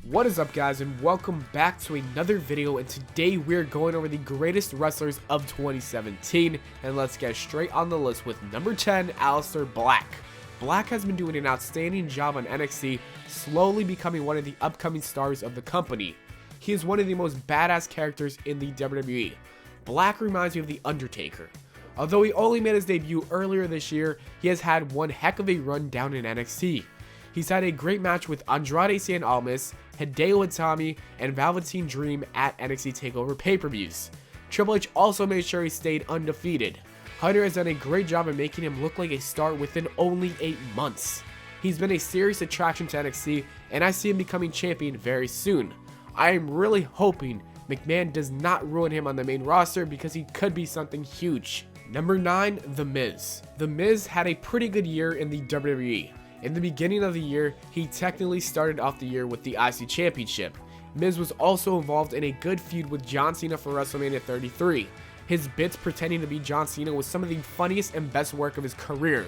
What is up, guys, and welcome back to another video. And today we're going over the greatest wrestlers of 2017, and let's get straight on the list with number 10, Aleister Black. Black has been doing an outstanding job on NXT, slowly becoming one of the upcoming stars of the company. He is one of the most badass characters in the WWE. Black reminds me of The Undertaker. Although he only made his debut earlier this year, he has had one heck of a run down in NXT. He's had a great match with Andrade Cien Almas, Hideo Itami, and Velveteen Dream at NXT TakeOver pay-per-views. Triple H also made sure he stayed undefeated. Hunter has done a great job of making him look like a star within only 8 months. He's been a serious attraction to NXT, and I see him becoming champion very soon. I am really hoping McMahon does not ruin him on the main roster because he could be something huge. Number 9, The Miz. The Miz had a pretty good year in the WWE. In the beginning of the year, he technically started off the year with the IC Championship. Miz was also involved in a good feud with John Cena for WrestleMania 33. His bits pretending to be John Cena was some of the funniest and best work of his career.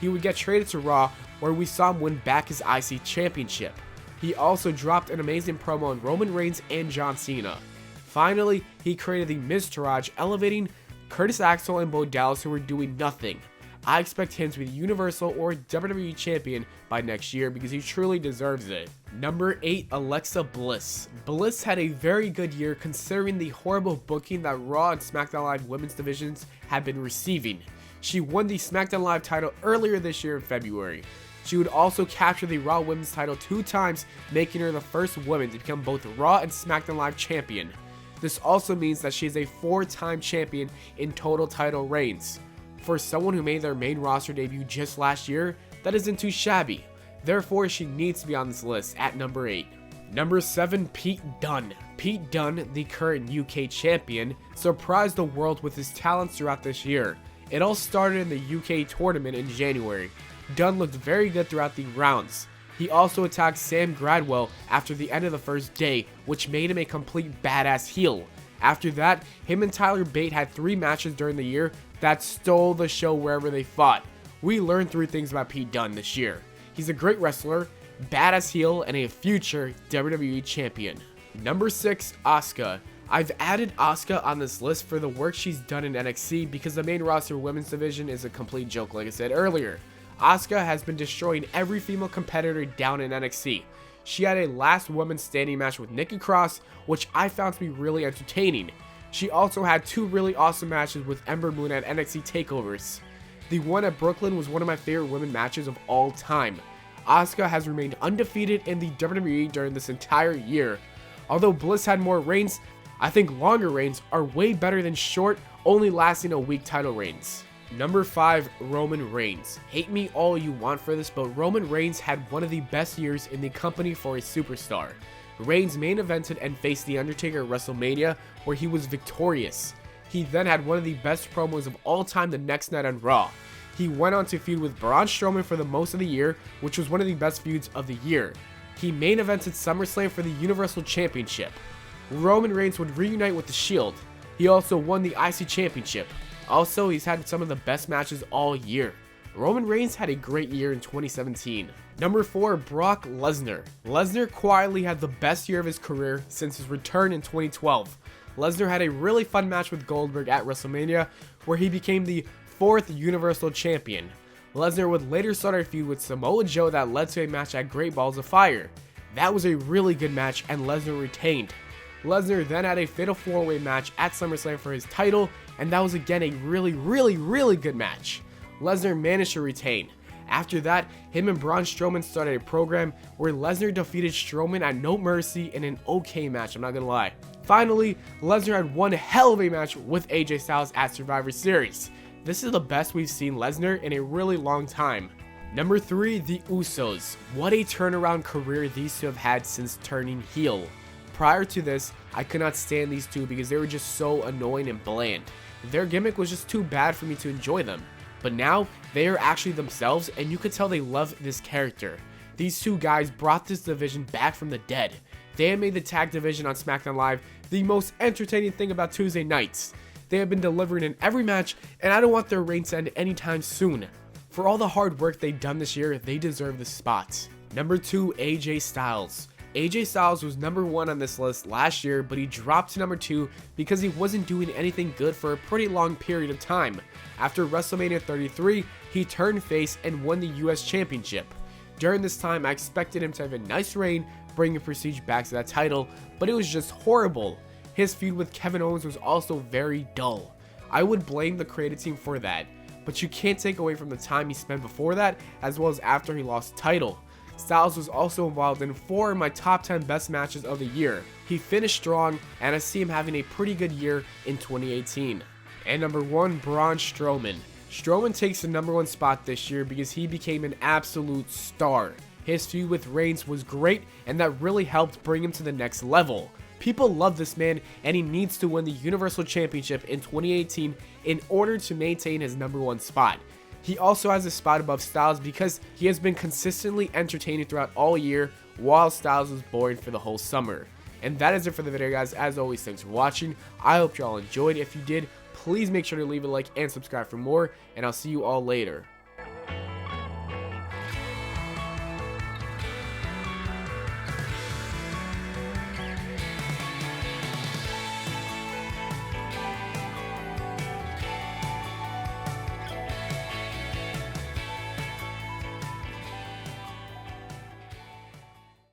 He would get traded to Raw, where we saw him win back his IC Championship. He also dropped an amazing promo on Roman Reigns and John Cena. Finally, he created the Miztourage, elevating Curtis Axel and Bo Dallas, who were doing nothing. I expect him to be the Universal or WWE Champion by next year because he truly deserves it. Number 8, Alexa Bliss. Bliss had a very good year considering the horrible booking that Raw and SmackDown Live women's divisions have been receiving. She won the SmackDown Live title earlier this year in February. She would also capture the Raw women's title 2 times, making her the first woman to become both Raw and SmackDown Live champion. This also means that she is a 4-time champion in total title reigns. For someone who made their main roster debut just last year, that isn't too shabby. Therefore, she needs to be on this list at number 8. Number 7, Pete Dunne. Pete Dunne, the current UK champion, surprised the world with his talents throughout this year. It all started in the UK tournament in January. Dunne looked very good throughout the rounds. He also attacked Sam Gradwell after the end of the first day, which made him a complete badass heel. After that, him and Tyler Bate had 3 matches during the year that stole the show wherever they fought. We learned 3 things about Pete Dunne this year. He's a great wrestler, badass heel, and a future WWE champion. Number 6, Asuka. I've added Asuka on this list for the work she's done in NXT because the main roster women's division is a complete joke, like I said earlier. Asuka has been destroying every female competitor down in NXT. She had a last woman standing match with Nikki Cross, which I found to be really entertaining. She also had 2 really awesome matches with Ember Moon at NXT TakeOvers. The one at Brooklyn was one of my favorite women matches of all time. Asuka has remained undefeated in the WWE during this entire year. Although Bliss had more reigns, I think longer reigns are way better than short, only lasting a week title reigns. Number 5, Roman Reigns. Hate me all you want for this, but Roman Reigns had one of the best years in the company for a superstar. Reigns main evented and faced The Undertaker at WrestleMania, where he was victorious. He then had one of the best promos of all time the next night on Raw. He went on to feud with Braun Strowman for the most of the year, which was one of the best feuds of the year. He main evented SummerSlam for the Universal Championship. Roman Reigns would reunite with The Shield. He also won the IC Championship. Also, he's had some of the best matches all year. Roman Reigns had a great year in 2017. Number 4, Brock Lesnar. Lesnar quietly had the best year of his career since his return in 2012. Lesnar had a really fun match with Goldberg at WrestleMania, where he became the 4th Universal Champion. Lesnar would later start a feud with Samoa Joe that led to a match at Great Balls of Fire. That was a really good match and Lesnar retained. Lesnar then had a fatal 4-way match at SummerSlam for his title, and that was again a really good match. Lesnar managed to retain. After that, him and Braun Strowman started a program where Lesnar defeated Strowman at No Mercy in an okay match, I'm not gonna lie. Finally, Lesnar had one hell of a match with AJ Styles at Survivor Series. This is the best we've seen Lesnar in a really long time. Number 3, the Usos. What a turnaround career these 2 have had since turning heel. Prior to this, I could not stand these 2 because they were just so annoying and bland. Their gimmick was just too bad for me to enjoy them. But now, they are actually themselves, and you could tell they love this character. These 2 guys brought this division back from the dead. They have made the tag division on SmackDown Live the most entertaining thing about Tuesday nights. They have been delivering in every match, and I don't want their reign to end anytime soon. For all the hard work they've done this year, they deserve the spot. Number 2, AJ Styles. AJ Styles was number 1 on this list last year, but he dropped to number 2 because he wasn't doing anything good for a pretty long period of time. After WrestleMania 33, he turned face and won the US Championship. During this time, I expected him to have a nice reign, bringing Prestige back to that title, but it was just horrible. His feud with Kevin Owens was also very dull. I would blame the creative team for that, but you can't take away from the time he spent before that, as well as after he lost the title. Styles was also involved in 4 of my top 10 best matches of the year. He finished strong, and I see him having a pretty good year in 2018. And number 1, Braun Strowman. Strowman takes the number 1 spot this year because he became an absolute star. His feud with Reigns was great, and that really helped bring him to the next level. People love this man, and he needs to win the Universal Championship in 2018 in order to maintain his number 1 spot. He also has a spot above Styles because he has been consistently entertaining throughout all year, while Styles was boring for the whole summer. And that is it for the video, guys. As always, thanks for watching. I hope you all enjoyed. If you did, please make sure to leave a like and subscribe for more, and I'll see you all later.